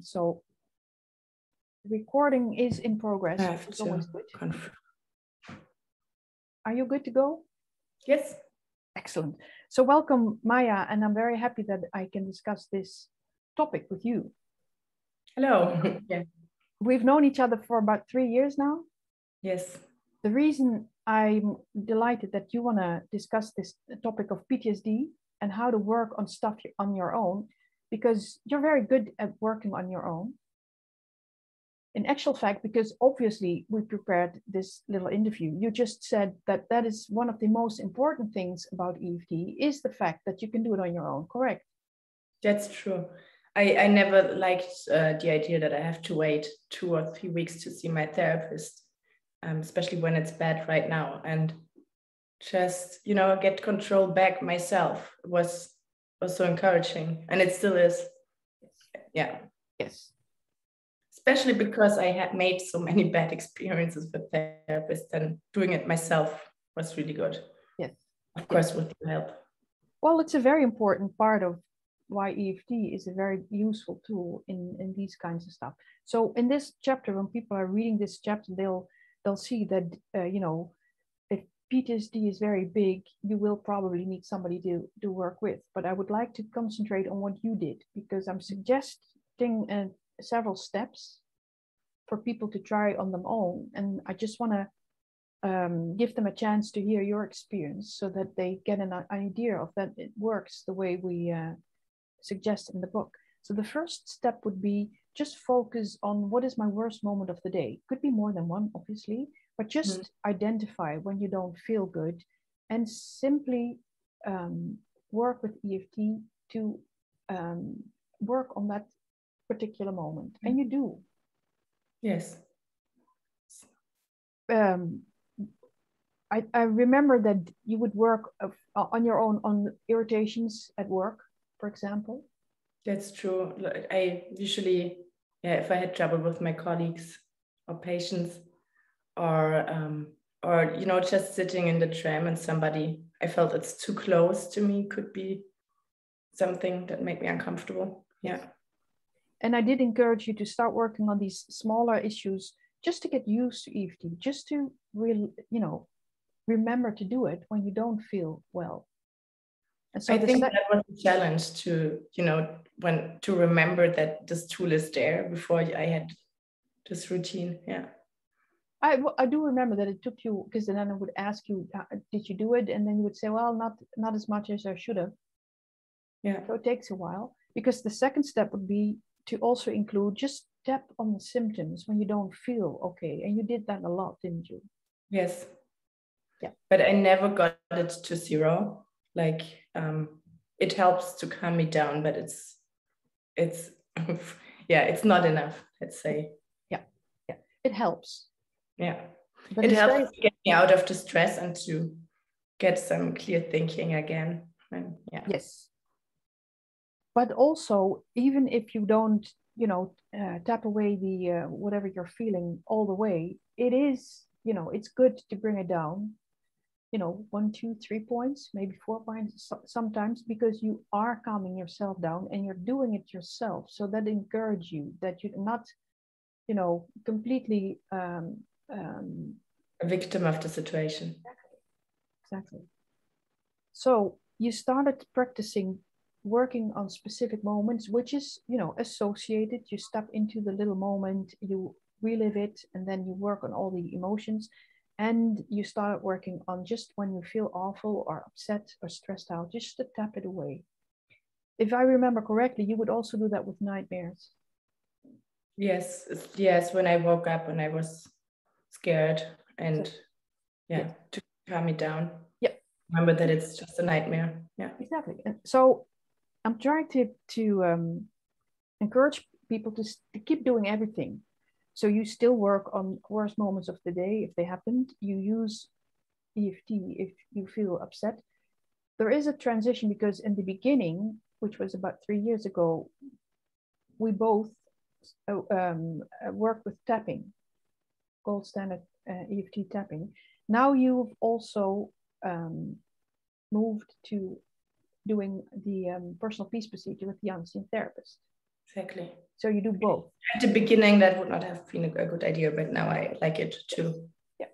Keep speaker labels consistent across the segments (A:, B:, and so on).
A: So the recording is in progress.
B: I have
A: It's
B: to
A: always good.
B: confirm.
A: Are you good to go?
B: Yes.
A: Excellent. So welcome, Maya, and I'm very happy that I can discuss this topic with you.
B: Hello. Yeah.
A: We've known each other for about 3 years now.
B: Yes.
A: The reason I'm delighted that you want to discuss this topic of PTSD and how to work on stuff on your own, because you're very good at working on your own. In actual fact, because obviously we prepared this little interview, you just said that that is one of the most important things about EFT is the fact that you can do it on your own, correct?
B: That's true. I never liked the idea that I have to wait 2 or 3 weeks to see my therapist, especially when it's bad right now. And just, get control back myself was so encouraging. And it still is. Yeah.
A: Yes.
B: Especially because I had made so many bad experiences with therapists, and doing it myself was really good.
A: Yes.
B: Of course, with your help.
A: Well, it's a very important part of why EFT is a very useful tool in these kinds of stuff. So in this chapter, when people are reading this chapter, they'll see that, if PTSD is very big, you will probably need somebody to work with. But I would like to concentrate on what you did, because I'm suggesting several steps for people to try on their own. And I just want to give them a chance to hear your experience so that they get an idea of that it works the way we suggest in the book. So the first step would be just focus on what is my worst moment of the day. Could be more than one, obviously, but just identify when you don't feel good and simply work with EFT to work on that particular moment. And you do.
B: Yes.
A: I remember that you would work on your own on irritations at work, for example.
B: That's true. I usually, if I had trouble with my colleagues or patients, or just sitting in the tram and I felt it's too close to me, could be something that made me uncomfortable. Yeah.
A: And I did encourage you to start working on these smaller issues just to get used to EFT, just to really, remember to do it when you don't feel well. And so
B: I think that was a challenge to remember that this tool is there before I had this routine. Yeah.
A: I do remember that it took you, because then I would ask you, did you do it? And then you would say, well, not as much as I should have.
B: Yeah.
A: So it takes a while, because the second step would be to also include just tap on the symptoms when you don't feel okay. And you did that a lot, didn't you?
B: Yes.
A: Yeah.
B: But I never got it to 0. Like, it helps to calm me down, but it's it's not enough, let's say.
A: Yeah. It helps.
B: Yeah.
A: But
B: it helps to get me out of the stress and to get some clear thinking again. And, yeah.
A: Yes. But also, even if you don't, tap away the whatever you're feeling all the way, it is, it's good to bring it down. 1, 2, 3 points, maybe 4 points sometimes, because you are calming yourself down and you're doing it yourself. So that encourages you that you're not, completely
B: a victim of the situation.
A: Exactly. So you started practicing working on specific moments, which is, associated. You step into the little moment, you relive it, and then you work on all the emotions. And you start working on just when you feel awful or upset or stressed out, just to tap it away. If I remember correctly, you would also do that with nightmares.
B: Yes. When I woke up and I was scared, and to calm me down. Yeah. Remember that it's just a nightmare. Yeah.
A: Exactly. And so I'm trying to encourage people to keep doing everything. So you still work on worst moments of the day if they happened. You use EFT if you feel upset. There is a transition, because in the beginning, which was about 3 years ago, we both worked with tapping, gold standard EFT tapping. Now you've also moved to doing the personal peace procedure with the unseen therapist.
B: Exactly.
A: So you do both.
B: At the beginning, that would not have been a good idea, but now I like it too.
A: Yeah.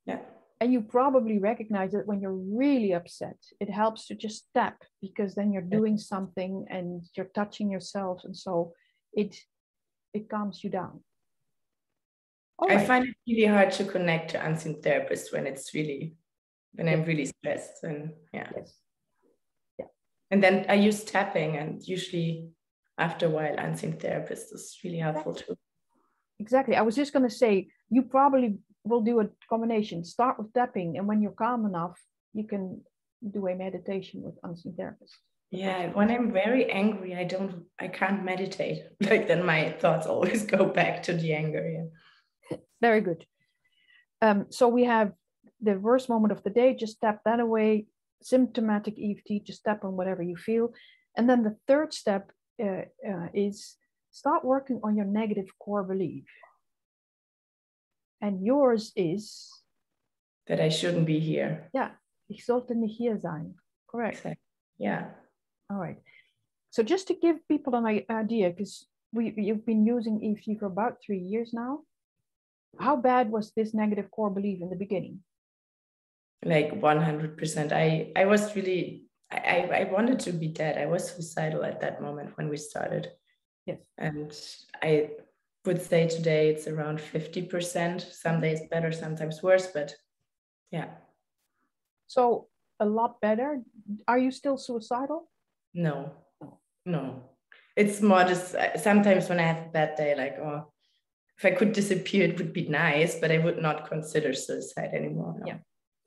B: Yeah.
A: And you probably recognize that when you're really upset, it helps to just tap, because then you're doing something and you're touching yourself. And so it calms you down.
B: I find it really hard to connect to unseen therapists when I'm really stressed. And
A: Yes. Yeah.
B: And then I use tapping, and usually after a while, unseen therapist is really helpful too.
A: Exactly. I was just going to say, you probably will do a combination. Start with tapping, and when you're calm enough, you can do a meditation with unseen therapist.
B: Yeah, when I'm very angry, I can't meditate. Like, then my thoughts always go back to the anger. Yeah.
A: Very good. So we have the worst moment of the day, just tap that away. Symptomatic EFT, just tap on whatever you feel. And then the third step is start working on your negative core belief. And yours is?
B: That I shouldn't be here.
A: Yeah, ich sollte nicht hier sein. Correct.
B: Exactly. Yeah.
A: All right. So just to give people an idea, because you've been using EFT for about 3 years now. How bad was this negative core belief in the beginning?
B: Like 100%. I was really, I wanted to be dead. I was suicidal at that moment when we started.
A: Yes.
B: And I would say today it's around 50%. Some days better, sometimes worse, but yeah.
A: So a lot better. Are you still suicidal?
B: No. It's more just sometimes when I have a bad day, like, oh, if I could disappear, it would be nice, but I would not consider suicide anymore. No.
A: Yeah.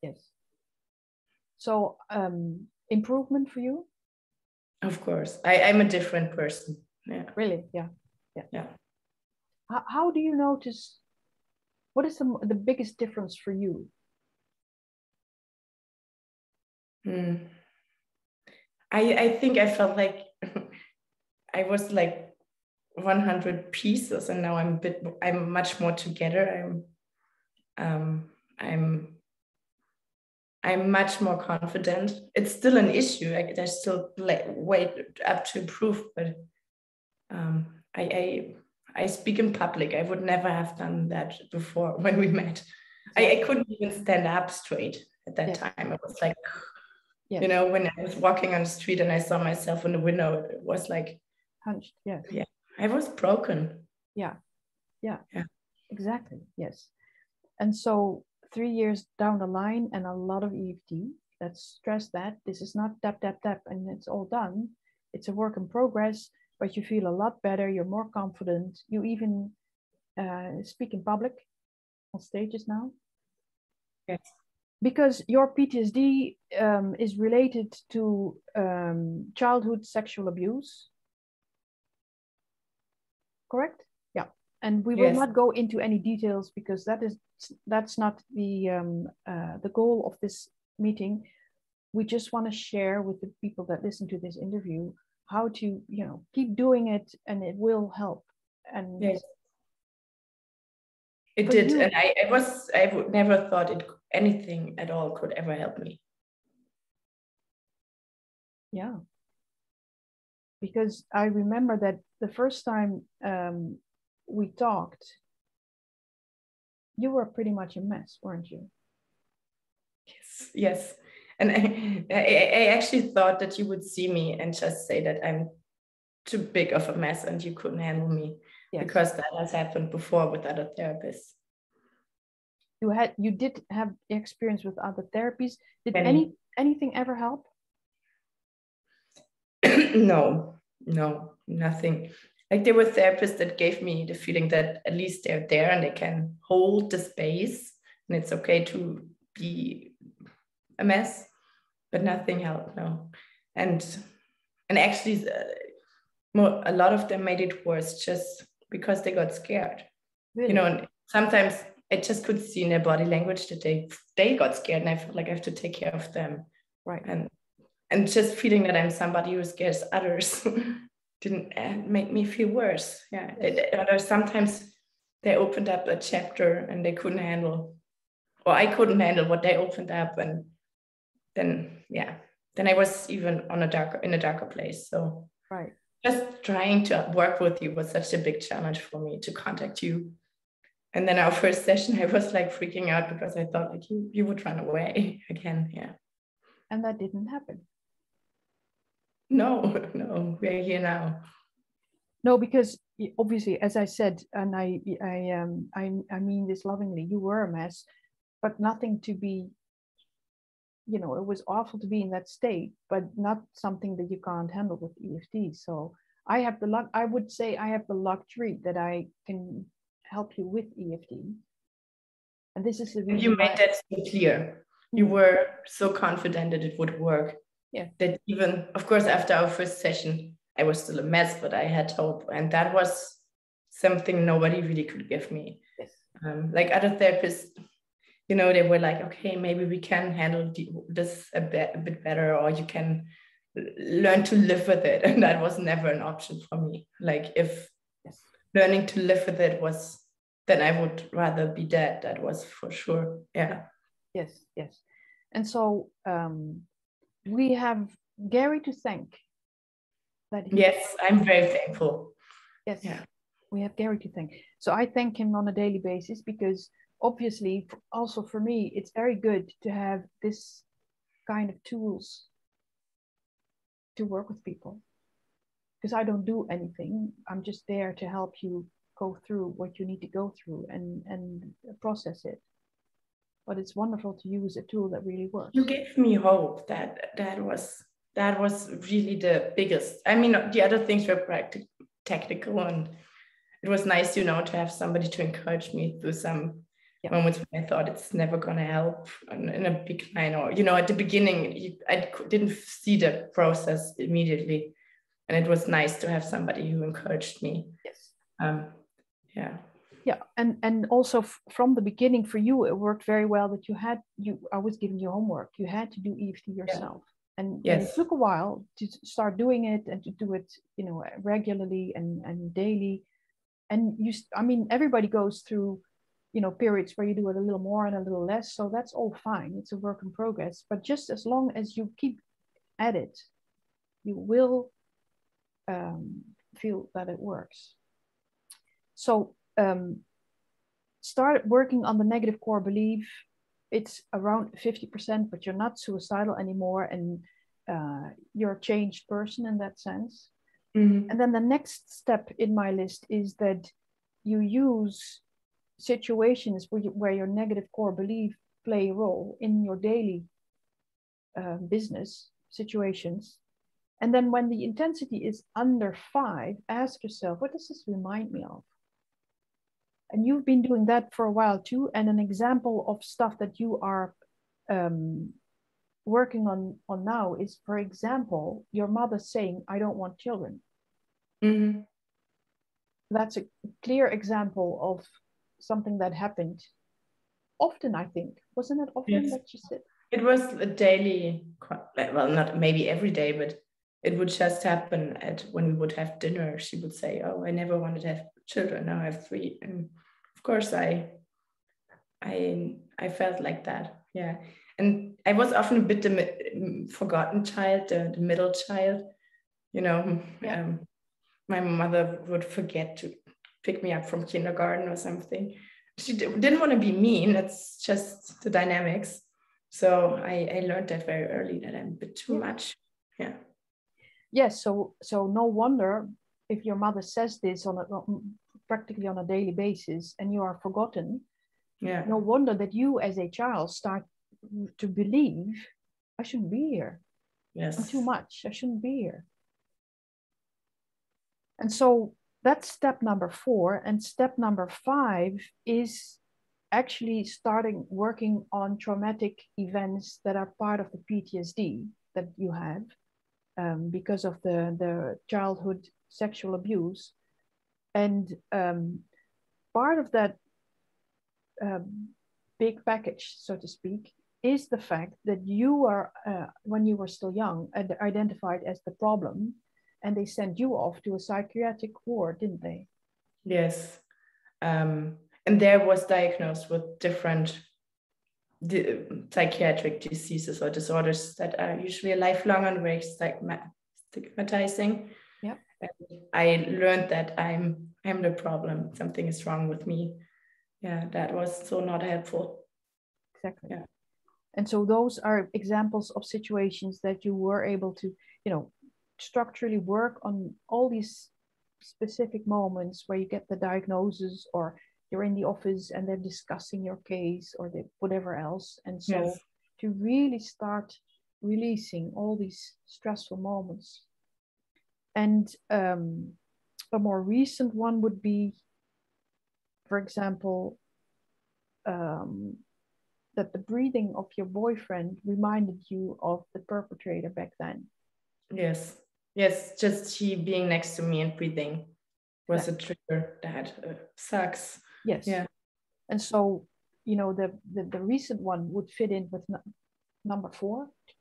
A: Yes. So improvement for you?
B: Of course. I'm a different person. Yeah.
A: Really? Yeah. How do you notice, what is the biggest difference for you?
B: I think I felt like I was like 100 pieces, and now I'm much more together. I'm much more confident. It's still an issue. There's still way up to improve, but I speak in public. I would never have done that before when we met. I couldn't even stand up straight at that time. I was like, you know, when I was walking on the street and I saw myself in the window, it was like
A: hunched. Yeah.
B: I was broken.
A: Yeah. Exactly. Yes. And so 3 years down the line and a lot of EFT. Let's stress that this is not tap, tap, tap, and it's all done. It's a work in progress, but you feel a lot better. You're more confident. You even speak in public on stages now.
B: Yes.
A: Because your PTSD is related to childhood sexual abuse. Correct? Yeah. And we will not go into any details because that's not the goal of this meeting. We just want to share with the people that listen to this interview how to, keep doing it, and it will help. And
B: it did. And I would never thought anything at all could ever help me.
A: Yeah. Because I remember that the first time we talked, you were pretty much a mess, weren't you?
B: Yes. And I actually thought that you would see me and just say that I'm too big of a mess and you couldn't handle me, because that has happened before with other therapists.
A: You did have experience with other therapies. Did anything ever help?
B: No, nothing. Like, there were therapists that gave me the feeling that at least they're there and they can hold the space and it's okay to be a mess, but nothing helped. No. And actually a lot of them made it worse just because they got scared. Really? And sometimes I just could see in their body language that they got scared, and I felt like I have to take care of them.
A: Right.
B: And just feeling that I'm somebody who scares others didn't make me feel worse. Yeah. Sometimes they opened up a chapter and they couldn't handle, or I couldn't handle what they opened up, and then I was even in a darker place. So
A: right.
B: just trying to work with you was such a big challenge for me to contact you. And then our first session, I was like freaking out because I thought like you would run away again. Yeah.
A: And that didn't happen.
B: No, we're here now.
A: No, because obviously, as I said, and I mean this lovingly, you were a mess, but nothing to be, you know, it was awful to be in that state, but not something that you can't handle with EFT. So I have the luck, I would say I have the luxury that I can help you with EFT. And this is the reason
B: you made that so clear. You were so confident that it would work.
A: Yeah.
B: That even, of course, after our first session, I was still a mess, but I had hope. And that was something nobody really could give me.
A: Yes.
B: Like other therapists, you know, they were like, okay, maybe we can handle this a bit better, or you can learn to live with it. And that was never an option for me. Like if learning to live with it was, then I would rather be dead. That was for sure. Yeah.
A: Yes. And so we have Gary to thank.
B: Yes, I'm very thankful.
A: Yes, yeah. We have Gary to thank. So I thank him on a daily basis because obviously also for me, it's very good to have this kind of tools to work with people. Because I don't do anything. I'm just there to help you go through what you need to go through and process it. But it's wonderful to use a tool that really works.
B: You gave me hope. That was really the biggest. I mean, the other things were technical, and it was nice, you know, to have somebody to encourage me through some moments when I thought it's never going to help in a big line, or, you know, at the beginning, I didn't see the process immediately. And it was nice to have somebody who encouraged me.
A: Yes.
B: Yeah,
A: and also from the beginning for you, it worked very well that I was giving you homework. You had to do EFT yourself. Yeah. And it took a while to start doing it and to do it, you know, regularly and daily. And everybody goes through, you know, periods where you do it a little more and a little less. So that's all fine. It's a work in progress. But just as long as you keep at it, you will feel that it works. So start working on the negative core belief. It's around 50%, but you're not suicidal anymore, and you're a changed person in that sense. Mm-hmm. And then the next step in my list is that you use situations where your negative core belief play a role in your daily business situations. And then when the intensity is under 5, ask yourself, what does this remind me of? And you've been doing that for a while too. And an example of stuff that you are working on now is, for example, your mother saying, I don't want children. Mm-hmm. That's a clear example of something that happened often, I think. Wasn't it often that she said?
B: It was a daily, well, not maybe every day, but it would just happen when we would have dinner. She would say, oh, I never wanted to have children. Now I have 3. And of course, I felt like that. Yeah. And I was often a bit the forgotten child, the middle child. You know, my mother would forget to pick me up from kindergarten or something. She didn't want to be mean. It's just the dynamics. So I learned that very early, that I'm a bit too much. Yeah.
A: Yes, so no wonder if your mother says this practically on a daily basis and you are forgotten. Yeah. No wonder that you as a child start to believe, I shouldn't be here.
B: Yes.
A: I'm too much. I shouldn't be here. And so that's step number 4. And step number 5 is actually starting working on traumatic events that are part of the PTSD that you have. Because of the childhood sexual abuse. And part of that big package, so to speak, is the fact that you are, when you were still young, identified as the problem, and they sent you off to a psychiatric ward, didn't they?
B: Yes. And there was diagnosed with different psychiatric diseases or disorders that are usually lifelong and very stigmatizing.
A: Yep.
B: And I learned that I'm the problem. Something is wrong with me. Yeah, that was so not helpful.
A: Exactly.
B: Yeah.
A: And so those are examples of situations that you were able to, structurally work on all these specific moments where you get the diagnosis, or you're in the office and they're discussing your case, or whatever else. And so
B: Yes.
A: to really start releasing all these stressful moments. And a more recent one would be, for example, that the breathing of your boyfriend reminded you of the perpetrator back then.
B: Yes. Just he being next to me and breathing was a trigger that sucks.
A: Yes.
B: Yeah.
A: And so, the recent one would fit in with number 4 to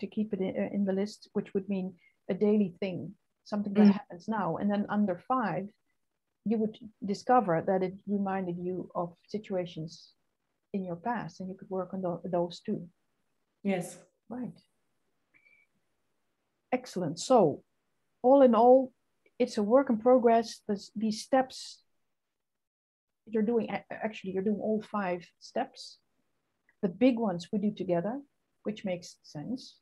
A: keep it in the list, which would mean a daily thing, something that happens now. And then under 5, you would discover that it reminded you of situations in your past, and you could work on those too.
B: Yes.
A: Right. Excellent. So all in all, it's a work in progress. These steps you're doing all 5 steps. The big ones we do together, which makes sense.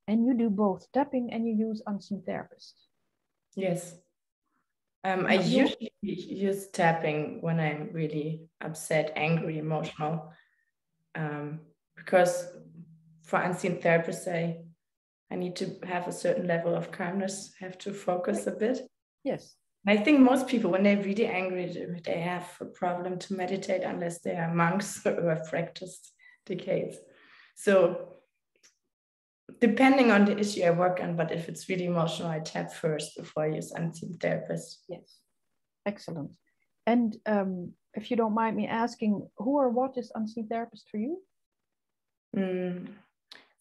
A: And you do both tapping and you use unseen therapist.
B: Yes. I usually use tapping when I'm really upset, angry, emotional. Because for unseen therapists, I need to have a certain level of calmness, have to focus a bit.
A: Yes.
B: I think most people, when they're really angry, they have a problem to meditate unless they are monks who have practiced decades. So depending on the issue I work on, but if it's really emotional, I tap first before I use unseen therapist.
A: Yes. Excellent. And if you don't mind me asking, who or what is unseen therapist for you?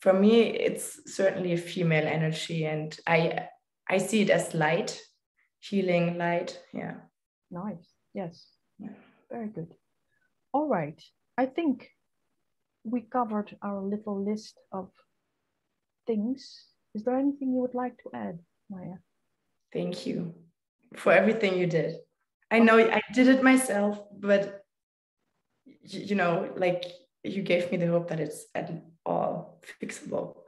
B: For me, it's certainly a female energy, and I see it as light, healing light. Yeah.
A: Nice. Yes.
B: Yeah.
A: Very good. All right. I think we covered our little list of things. Is there anything you would like to add, Maya?
B: Thank you for everything you did. I know I did it myself, but like you gave me the hope that it's at all fixable.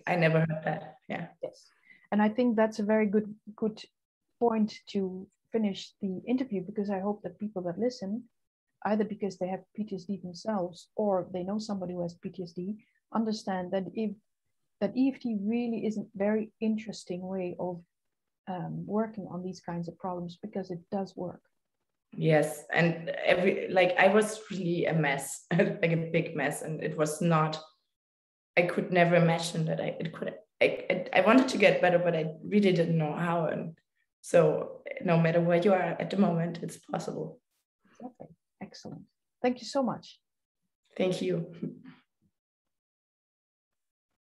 B: I never heard that. Yeah.
A: Yes. And I think that's a very good point to finish the interview, because I hope that people that listen, either because they have PTSD themselves or they know somebody who has PTSD, understand that EFT really is a very interesting way of working on these kinds of problems, because it does work.
B: Yes, and I was really a mess, like a big mess, and it was not. I could never imagine that I wanted to get better, but I really didn't know how. And so, no matter where you are at the moment, it's possible.
A: Exactly. Excellent. Thank you so much.
B: Thank you.